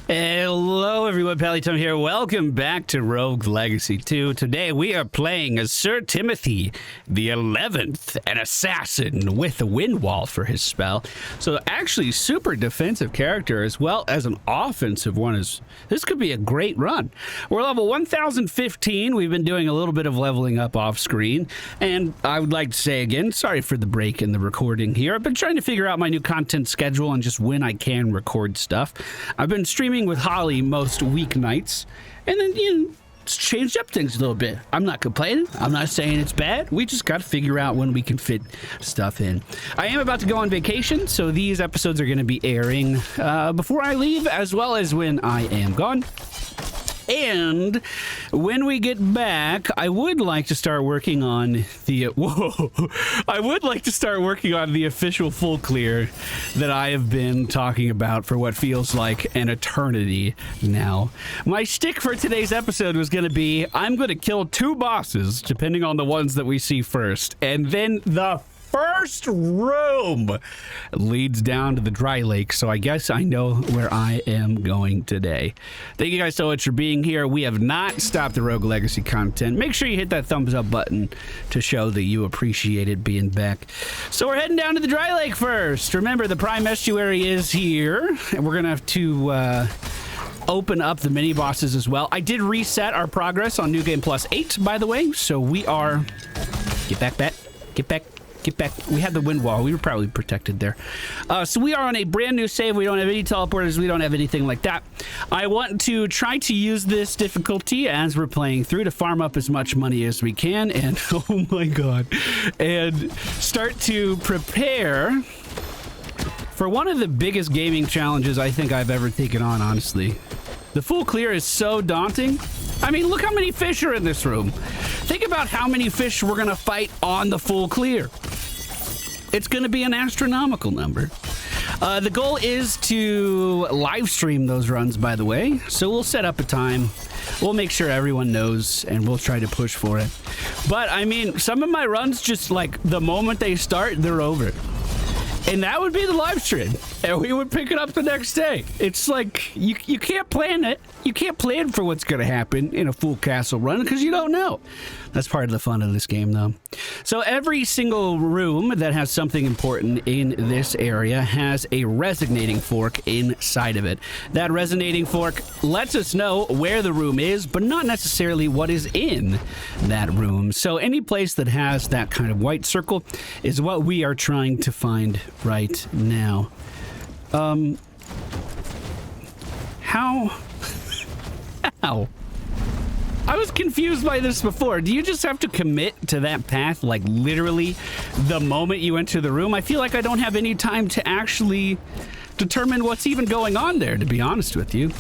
Hello everyone, MFPallytime here. Welcome back to Rogue Legacy 2. Today we are playing as Sir Timothy the 11th, an assassin with a wind wall for his spell. So actually super defensive character as well as an offensive one. This could be a great run. We're level 1015. We've been doing a little bit of leveling up off screen. And I would like to say again, sorry for the break in the recording here. I've been trying to figure out my new content schedule and just when I can record stuff. I've been streaming with Holly most weeknights, and then it's changed up things a little bit. I'm not complaining. I'm not saying it's bad. We just got to figure out when we can fit stuff in. I am about to go on vacation, so these episodes are going to be airing before I leave, as well as when I am gone. And when we get back, I would like to start working on the official full clear that I have been talking about for what feels like an eternity now. My shtick for today's episode was going to be, I'm going to kill 2 bosses, depending on the ones that we see first, and then the first room leads down to the dry lake, so I guess I know where I am going today. Thank you guys so much for being here. We have not stopped the Rogue Legacy content. Make sure you hit that thumbs up button to show that you appreciate it being back. So we're heading down to the dry lake first. Remember, the Prime Estuary is here, and we're gonna have to open up the mini bosses as well. I did reset our progress on New Game Plus 8, by the way, so we are... Get back, Bat. Get back. Get back. We had the wind wall. We were probably protected there. So we are on a brand new save. We don't have any teleporters. We don't have anything like that. I want to try to use this difficulty as we're playing through to farm up as much money as we can. And oh my god. And start to prepare for one of the biggest gaming challenges I think I've ever taken on, honestly. The full clear is so daunting. I mean, look how many fish are in this room. Think about how many fish we're going to fight on the full clear. It's going to be an astronomical number. The goal is to live stream those runs, by the way. So we'll set up a time. We'll make sure everyone knows, and we'll try to push for it. But, I mean, some of my runs, just like the moment they start, they're over. And that would be the live stream, and we would pick it up the next day. It's like, you can't plan it. You can't plan for what's going to happen in a full castle run because you don't know. That's part of the fun of this game, though. So every single room that has something important in this area has a resonating fork inside of it. That resonating fork lets us know where the room is, but not necessarily what is in that room. So any place that has that kind of white circle is what we are trying to find right now. How? I was confused by this before. Do you just have to commit to that path, like literally the moment you enter the room? I feel like I don't have any time to actually determine what's even going on there, to be honest with you.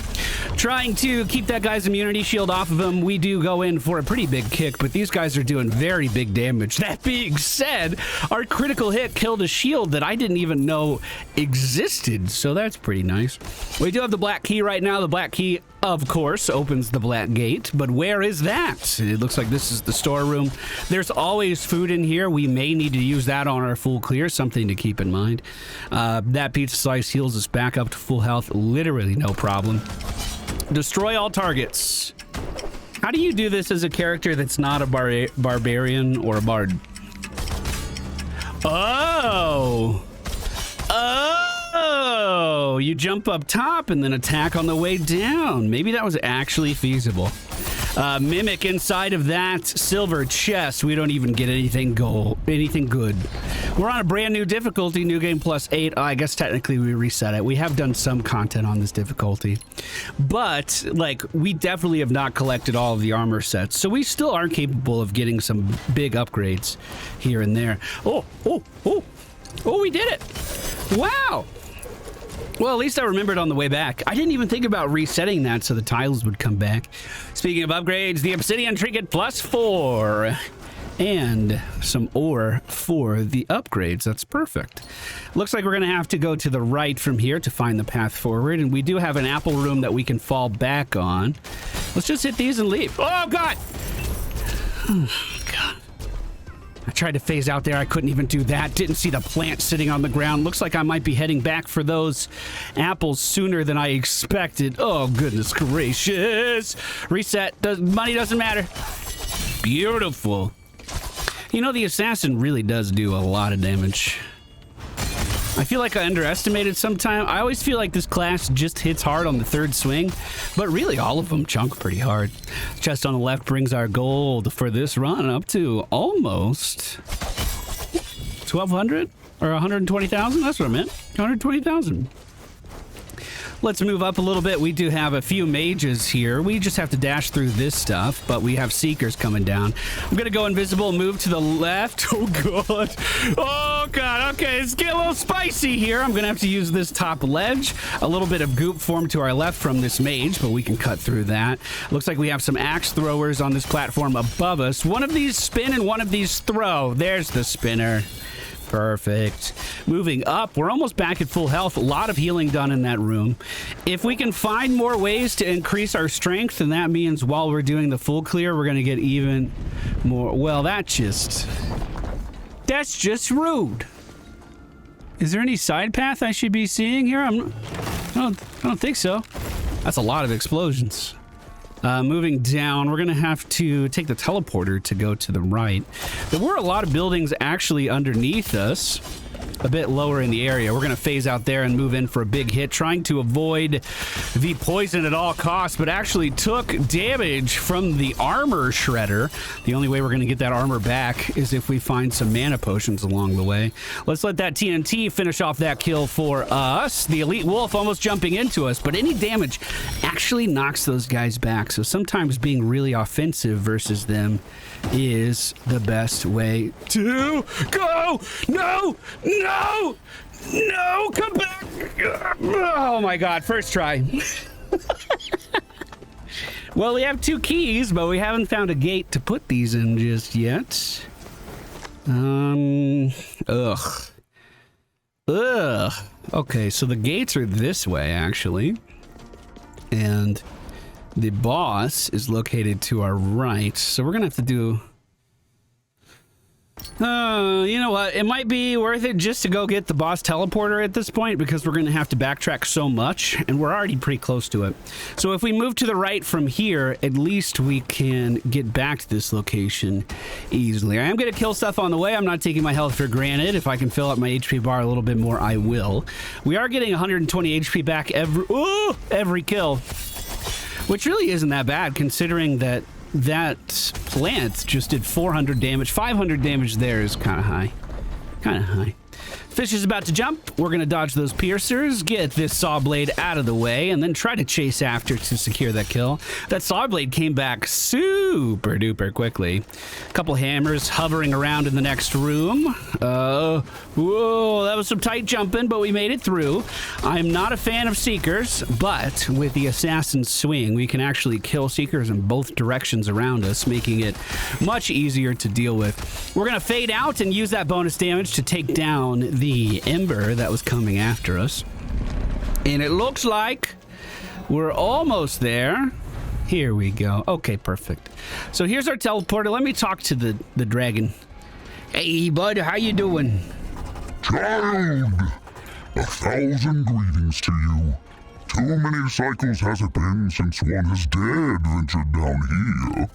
Trying to keep that guy's immunity shield off of him, we do go in for a pretty big kick, but these guys are doing very big damage. That being said, our critical hit killed a shield that I didn't even know existed, so that's pretty nice. We do have the black key right now. The black key, of course, opens the black gate, but where is that? It looks like this is the storeroom. There's always food in here. We may need to use that on our full clear, something to keep in mind. That pizza slice heals us back up to full health, literally no problem. Destroy all targets. How do you do this as a character that's not a barbarian or a bard? Oh, you jump up top and then attack on the way down. Maybe that was actually feasible. Mimic inside of that silver chest. We don't even get anything good. We're on a brand new difficulty, New Game Plus 8. I guess technically we reset it. We have done some content on this difficulty. But, like, we definitely have not collected all of the armor sets. So we still are capable of getting some big upgrades here and there. Oh, we did it. Wow. Well, at least I remembered on the way back. I didn't even think about resetting that so the tiles would come back. Speaking of upgrades, the Obsidian Trinket +4. And some ore for the upgrades. That's perfect. Looks like we're going to have to go to the right from here to find the path forward. And we do have an apple room that we can fall back on. Let's just hit these and leave. Oh, God. Oh, God. tried to phase out there. I couldn't even do that. Didn't see the plant sitting on the ground. Looks like I might be heading back for those apples sooner than I expected. Oh, goodness gracious. Reset. Money doesn't matter. Beautiful. You know, the assassin really does do a lot of damage. I feel like I underestimated sometime. I always feel like this class just hits hard on the third swing, but really all of them chunk pretty hard. Chest on the left brings our gold for this run up to almost 1,200 or 120,000. That's what I meant. 120,000. Let's move up a little bit. We do have a few mages here. We just have to dash through this stuff, but we have seekers coming down. I'm going to go invisible, move to the left. Oh, God. Oh, God. Okay, it's getting a little spicy here. I'm going to have to use this top ledge. A little bit of goop formed to our left from this mage, but we can cut through that. Looks like we have some axe throwers on this platform above us. One of these spin and one of these throw. There's the spinner. Perfect. Moving up, we're almost back at full health. A lot of healing done in that room. If we can find more ways to increase our strength, then that means while we're doing the full clear, we're going to get even more. Well, that's just rude. Is there any side path I should be seeing here? I don't think so. That's a lot of explosions. Moving down, we're going to have to take the teleporter to go to the right. There were a lot of buildings actually underneath us, a bit lower in the area. We're going to phase out there and move in for a big hit, trying to avoid the poison at all costs, but actually took damage from the armor shredder. The only way we're going to get that armor back is if we find some mana potions along the way. Let's let that TNT finish off that kill for us. The elite wolf almost jumping into us, but any damage actually knocks those guys back. So sometimes being really offensive versus them is the best way to go. No, come back. Oh my God, first try. Well, we have 2 keys, but we haven't found a gate to put these in just yet. Ugh. Okay, so the gates are this way, actually. And the boss is located to our right, so we're gonna have to do... you know what? It might be worth it just to go get the boss teleporter at this point, because we're gonna have to backtrack so much, and we're already pretty close to it. So if we move to the right from here, at least we can get back to this location easily. I am gonna kill stuff on the way. I'm not taking my health for granted. If I can fill up my HP bar a little bit more, I will. We are getting 120 HP back every kill, which really isn't that bad, considering that plant just did 400 damage. 500 damage there is kind of high. Fish is about to jump. We're going to dodge those piercers, get this saw blade out of the way, and then try to chase after to secure that kill. That saw blade came back super duper quickly. A couple hammers hovering around in the next room. Whoa, that was some tight jumping, but we made it through. I'm not a fan of seekers, but with the assassin's swing, we can actually kill seekers in both directions around us, making it much easier to deal with. We're going to fade out and use that bonus damage to take down the ember that was coming after us. And it looks like we're almost there. Here we go. Okay, perfect. So here's our teleporter. Let me talk to the dragon. Hey, bud, how you doing? Child, 1,000 greetings to you. Too many cycles has it been since one has dared ventured down here.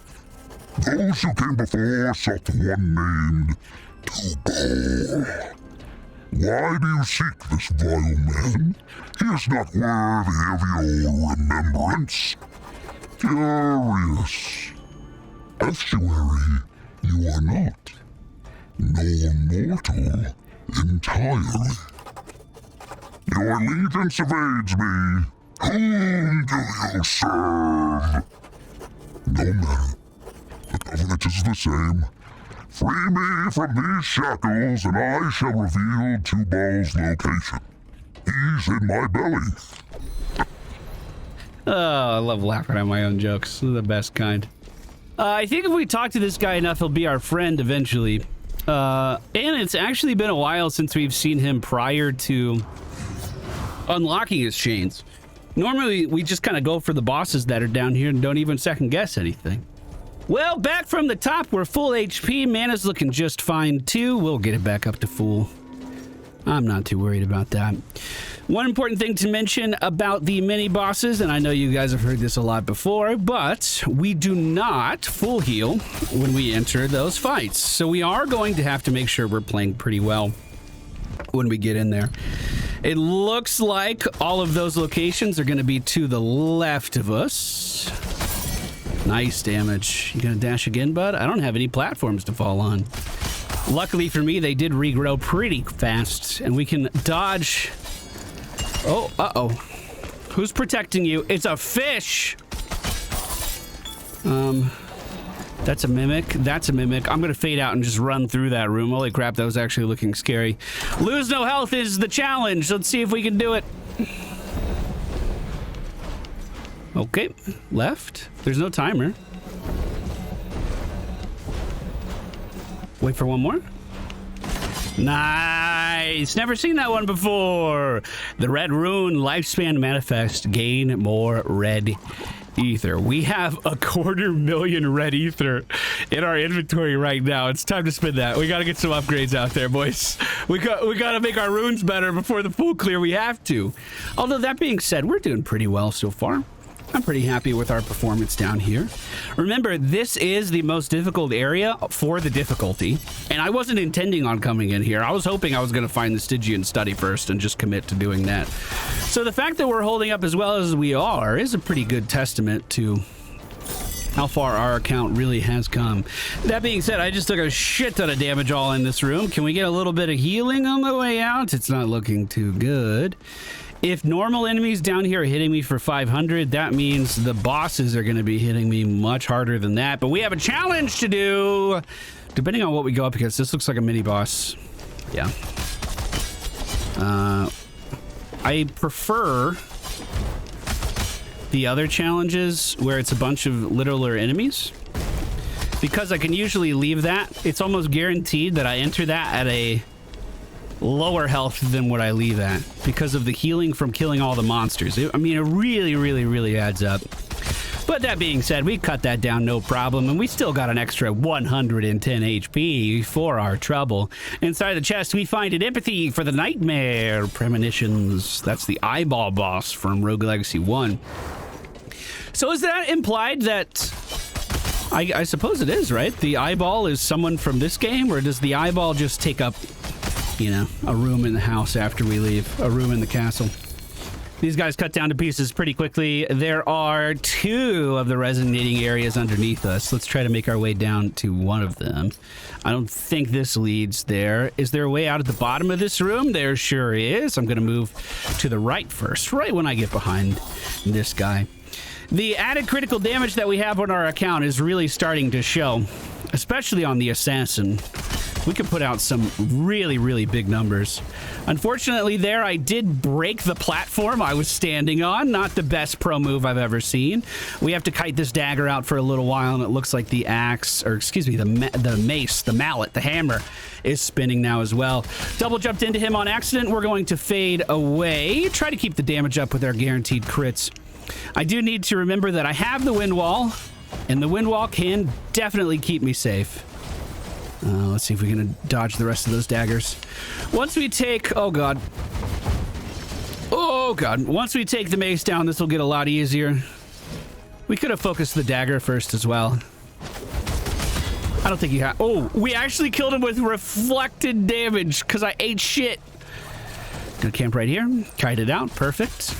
Those who came before sought the one named Tubal. Why do you seek this vile man? He is not worthy of your remembrance. Curious. Estuary, you are not. Nor mortal entirely. Your allegiance evades me. Whom do you serve? No matter. The covenant is the same. Free me from these shackles, and I shall reveal Tubal's location. He's in my belly. Oh, I love laughing at my own jokes. They're the best kind. I think if we talk to this guy enough, he'll be our friend eventually. And it's actually been a while since we've seen him prior to unlocking his chains. Normally, we just kind of go for the bosses that are down here and don't even second guess anything. Well, back from the top, we're full HP. Mana's looking just fine, too. We'll get it back up to full. I'm not too worried about that. One important thing to mention about the mini-bosses, and I know you guys have heard this a lot before, but we do not full heal when we enter those fights. So we are going to have to make sure we're playing pretty well when we get in there. It looks like all of those locations are going to be to the left of us. Nice damage. You gonna dash again, bud? I don't have any platforms to fall on. Luckily for me, they did regrow pretty fast, and we can dodge. Oh, uh-oh. Who's protecting you? It's a fish! That's a mimic. That's a mimic. I'm gonna fade out and just run through that room. Holy crap, that was actually looking scary. Lose no health is the challenge. Let's see if we can do it. Okay, left. There's no timer. Wait for one more. Nice! Never seen that one before. The red rune lifespan manifest. Gain more red ether. We have 250,000 red ether in our inventory right now. It's time to spend that. We gotta get some upgrades out there, boys. We gotta make our runes better before the full clear. We have to. Although that being said, we're doing pretty well so far. I'm pretty happy with our performance down here. Remember, this is the most difficult area for the difficulty, and I wasn't intending on coming in here. I was hoping I was going to find the Stygian study first and just commit to doing that. So the fact that we're holding up as well as we are is a pretty good testament to how far our account really has come. That being said, I just took a shit ton of damage all in this room. Can we get a little bit of healing on the way out? It's not looking too good. If normal enemies down here are hitting me for 500, that means the bosses are going to be hitting me much harder than that. But we have a challenge to do, depending on what we go up against. This looks like a mini boss. Yeah. I prefer the other challenges where it's a bunch of littler enemies, because I can usually leave that. It's almost guaranteed that I enter that at a lower health than what I leave at because of the healing from killing all the monsters. I mean, it really adds up. But that being said, we cut that down no problem, and we still got an extra 110 HP for our trouble. Inside the chest, we find an empathy for the nightmare premonitions. That's the eyeball boss from Rogue Legacy 1. So is that implied that... I suppose it is, right? The eyeball is someone from this game, or does the eyeball just take up, you know, a room in the house after we leave, a room in the castle? These guys cut down to pieces pretty quickly. There are 2 of the resonating areas underneath us. Let's try to make our way down to one of them. I don't think this leads there. Is there a way out at the bottom of this room? There sure is. I'm going to move to the right first, right when I get behind this guy. The added critical damage that we have on our account is really starting to show, especially on the assassin. We could put out some really big numbers. Unfortunately there, I did break the platform I was standing on. Not the best pro move I've ever seen. We have to kite this dagger out for a little while, and it looks like the axe, or excuse me, the mace, the mallet, the hammer is spinning now as well. Double jumped into him on accident. We're going to fade away. Try to keep the damage up with our guaranteed crits. I do need to remember that I have the wind wall, and the wind wall can definitely keep me safe. Let's see if we can dodge the rest of those daggers. Once we take... Oh, God. Oh, God. Once we take the mace down, this will get a lot easier. We could have focused the dagger first as well. I don't think he had... Oh, we actually killed him with reflected damage because I ate shit. Gonna camp right here. Kite it out. Perfect.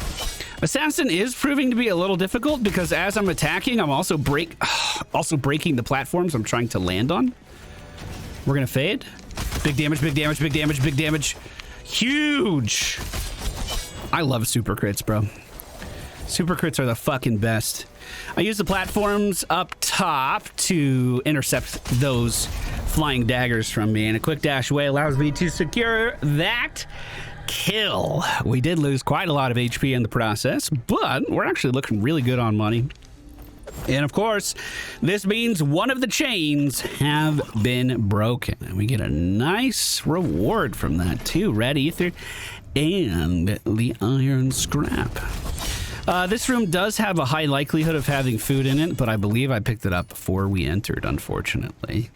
Assassin is proving to be a little difficult because as I'm attacking, I'm also breaking the platforms I'm trying to land on. We're gonna fade. Big damage, big damage, big damage, big damage. Huge! I love super crits, bro. Super crits are the fucking best. I use the platforms up top to intercept those flying daggers from me, and a quick dash away allows me to secure that kill. We did lose quite a lot of HP in the process, but we're actually looking really good on money. And of course, this means one of the chains have been broken. And we get a nice reward from that too. Red ether and the iron scrap. This room does have a high likelihood of having food in it, but I believe I picked it up before we entered, unfortunately.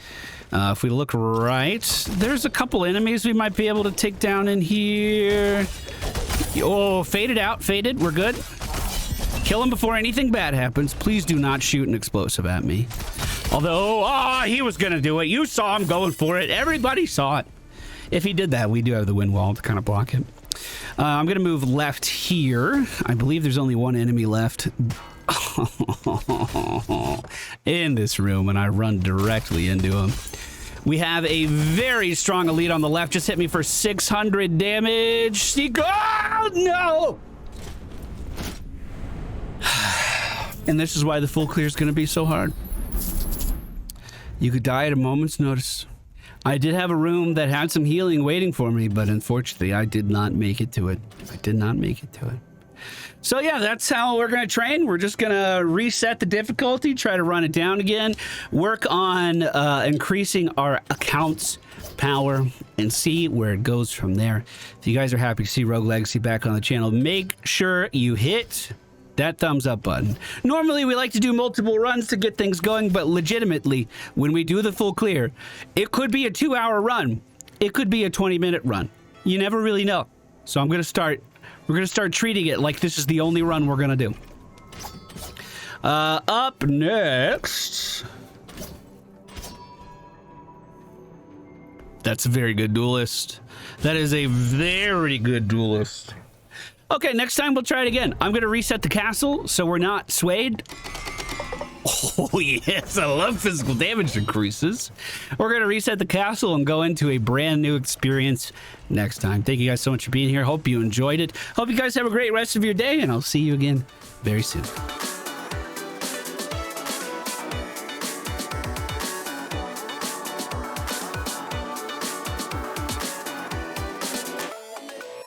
If we look right, there's a couple enemies we might be able to take down in here. Oh, faded out, faded. We're good. Kill him before anything bad happens. Please do not shoot an explosive at me. Although, he was going to do it. You saw him going for it. Everybody saw it. If he did that, we do have the wind wall to kind of block it. I'm going to move left here. I believe there's only one enemy left in this room, and I run directly into him. We have a very strong elite on the left. Just hit me for 600 damage. Oh, no! And this is why the full clear is going to be so hard. You could die at a moment's notice. I did have a room that had some healing waiting for me, but unfortunately, I did not make it to it. I did not make it to it. So yeah, that's how we're going to train. We're just going to reset the difficulty, try to run it down again, work on increasing our account's power, and see where it goes from there. If you guys are happy to see Rogue Legacy back on the channel, make sure you hit that thumbs up button. Normally, we like to do multiple runs to get things going, but legitimately, when we do the full clear, it could be a 2-hour run. It could be a 20-minute run. You never really know. So we're going to start treating it like this is the only run we're going to do. Up next. That's a very good duelist. That is a very good duelist. Okay, next time we'll try it again. I'm going to reset the castle so we're not swayed. Oh, yes, I love physical damage increases. We're going to reset the castle and go into a brand new experience next time. Thank you guys so much for being here. Hope you enjoyed it. Hope you guys have a great rest of your day, and I'll see you again very soon.